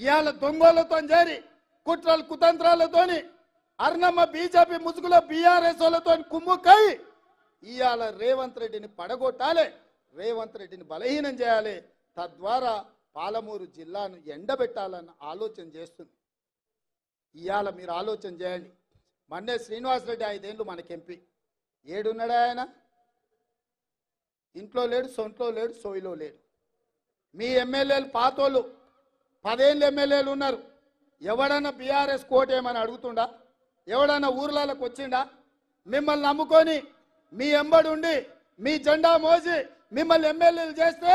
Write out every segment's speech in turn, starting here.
ఇవాళ దొంగలతో చేరి కుట్రలు కుతంత్రాలతోని అర్ణమ్మ బీజేపీ ముసుగులో బీఆర్ఎస్ వాళ్ళతో కుమ్ముకై ఇవాళ రేవంత్ రెడ్డిని పడగొట్టాలి, రేవంత్ రెడ్డిని బలహీనం చేయాలి, తద్వారా పాలమూరు జిల్లాను ఎండబెట్టాలన్న ఆలోచన చేస్తుంది. ఇవాళ మీరు ఆలోచన చేయండి. మన్నే శ్రీనివాసరెడ్డి 5 ఏళ్ళు మనకి ఎంపీ. ఏడున్నాడు ఆయన? ఇంట్లో లేడు, సొంట్లో లేడు, సోయిలో లేడు. మీ ఎమ్మెల్యేలు పాతోళ్ళు 10 ఏళ్ళు ఎమ్మెల్యేలు ఉన్నారు. ఎవడన్నా బీఆర్ఎస్ కోటేమని అడుగుతుండా? ఎవడన్నా ఊర్లలోకి వచ్చిండా? మిమ్మల్ని నమ్ముకొని మీ ఎంబడి ఉండి మీ జెండా మోసి మిమ్మల్ని ఎమ్మెల్యేలు చేస్తే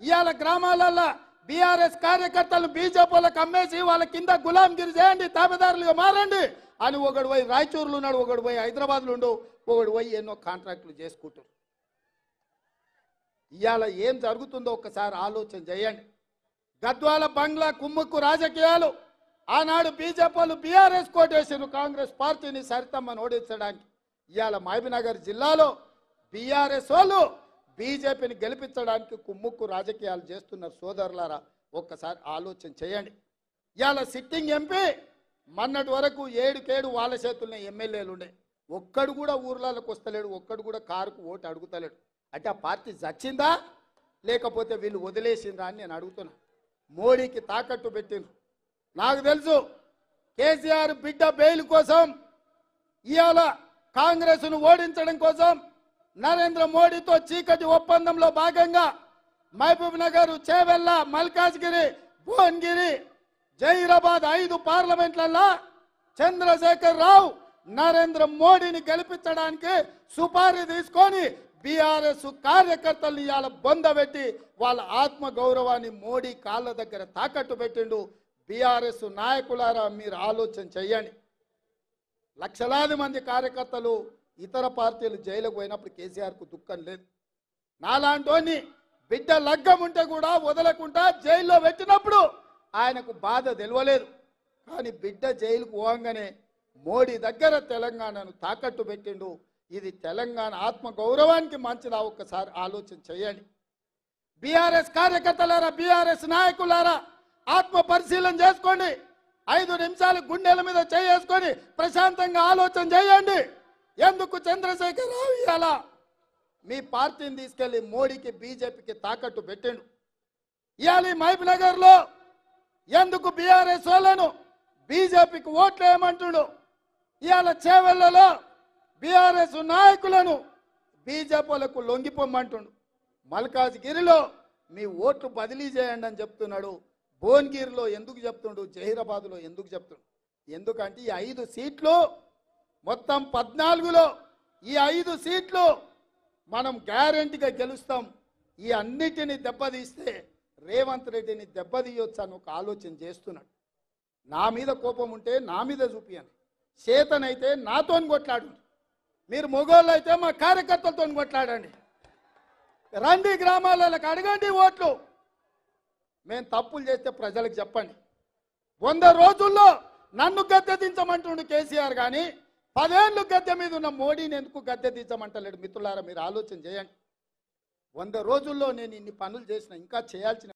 ఇవాళ గ్రామాలల్లో బీఆర్ఎస్ కార్యకర్తలు బీజేపీలకు అమ్మేసి వాళ్ళ కింద గులాంగిరి చేయండి, తాబేదారులుగా మారండి అని ఒకడు పోయి రాయచూరులో ఉన్నాడు, ఒకడు పోయి హైదరాబాద్లో ఉండు, ఒకడు పోయి ఎన్నో కాంట్రాక్టులు చేసుకుంటారు. ఇవాళ ఏం జరుగుతుందో ఒక్కసారి ఆలోచన చేయండి. గద్వాల బంగ్లా కుమ్ముక్కు రాజకీయాలు ఆనాడు బీజేపీలు బీఆర్ఎస్ కోటేసారు కాంగ్రెస్ పార్టీని సరితమ్మని ఓడించడానికి. ఇవాళ మహబూబ్నగర్ జిల్లాలో బీఆర్ఎస్ వాళ్ళు బీజేపీని గెలిపించడానికి కుమ్ముక్కు రాజకీయాలు చేస్తున్నారు. సోదరులారా, ఒక్కసారి ఆలోచన చేయండి. ఇవాళ సిట్టింగ్ ఎంపీ మొన్నటి వరకు 7 వాళ్ళ చేతుల్లో ఎమ్మెల్యేలు ఉండే, ఒక్కడు కూడా ఊర్లలోకి వస్తలేడు, ఒక్కడు కూడా కారుకు ఓటు అడుగుతలేడు. అంటే ఆ పార్టీ చచ్చిందా లేకపోతే వీళ్ళు వదిలేసిందా అని నేను అడుగుతున్నా. మోడీకి తాకట్టు పెట్టిండ్రు. నాకు తెలుసు కేసీఆర్ బిడ్డ బెయిల్ కోసం ఇవాళ కాంగ్రెస్ను ఓడించడం కోసం నరేంద్ర మోడీతో చీకటి ఒప్పందంలో భాగంగా మహబూబ్ నగర్, చేవెళ్ళ, మల్కాజ్గిరి, భువనగిరి, జహీరాబాద్ 5 పార్లమెంట్లలో చంద్రశేఖర్ రావు నరేంద్ర మోడీని గెలిపించడానికి సుపారీ తీసుకొని బీఆర్ఎస్ కార్యకర్తలు ఇవాళ బొందబెట్టి వాళ్ళ ఆత్మ గౌరవాన్ని మోడీ కాళ్ళ దగ్గర తాకట్టు పెట్టిండు. బీఆర్ఎస్ నాయకులారా, మీరు ఆలోచన చెయ్యండి. లక్షలాది మంది కార్యకర్తలు ఇతర పార్టీలు జైలుకు పోయినప్పుడు కేసీఆర్కు దుఃఖం లేదు. నాలాంటోని బిడ్డ లగ్గం ఉంటే కూడా వదలకుండా జైల్లో పెట్టినప్పుడు ఆయనకు బాధ తెలియలేదు. కానీ బిడ్డ జైలుకు పోగానే మోడీ దగ్గర తెలంగాణను తాకట్టు పెట్టిండు. ఇది తెలంగాణ ఆత్మ గౌరవానికి మంచిదా? ఒక్కసారి ఆలోచన చేయండి. బీఆర్ఎస్ కార్యకర్తలారా, బీఆర్ఎస్ నాయకులారా, ఆత్మ పరిశీలన చేసుకోండి. 5 నిమిషాలు గుండెల మీద చేసుకొని ప్రశాంతంగా ఆలోచన చేయండి. ఎందుకు చంద్రశేఖర్ రావు ఇవాళ మీ పార్టీని తీసుకెళ్లి మోడీకి బీజేపీకి తాకట్టు పెట్టిండు? ఇవాళ మహబూబ్ నగర్లో ఎందుకు బీఆర్ఎస్ వాళ్ళను బీజేపీకి ఓట్లు వేయమంటుడు? ఇవాళ చేవెళ్లలో బీఆర్ఎస్ నాయకులను బీజేపీలకు లొంగిపోమ్మంటుండు. మల్కాజ్గిరిలో మీ ఓట్లు బదిలీ చేయండి అని చెప్తున్నాడు. భువనగిరిలో ఎందుకు చెప్తుండు? జహీరాబాద్లో ఎందుకు చెప్తుండు? ఎందుకంటే ఈ 5 సీట్లు మొత్తం 14లో ఈ 5 సీట్లు మనం గ్యారెంటీగా గెలుస్తాం. ఈ అన్నిటిని దెబ్బతీస్తే రేవంత్ రెడ్డిని దెబ్బతీయొచ్చు అని ఒక ఆలోచన చేస్తున్నాడు. నా మీద కోపం ఉంటే నా మీద చూపియండి, చేతనైతే నాతో కొట్లాడు. మీరు మొగోళ్ళు అయితే మా కార్యకర్తలతో కొట్లాడండి. రండి గ్రామాలకు అడగండి ఓట్లు. మేము తప్పులు చేస్తే ప్రజలకు చెప్పండి. 100 రోజుల్లో నన్ను గద్దె దించమంటుండు కేసీఆర్, కానీ 10 ఏళ్ళు గద్దె మీద ఉన్న మోడీని ఎందుకు గద్దె దించమంటలేడు? మిత్రులారా, మీరు ఆలోచన చేయండి. 100 రోజుల్లో నేను ఇన్ని పనులు చేసిన, ఇంకా చేయాల్సిన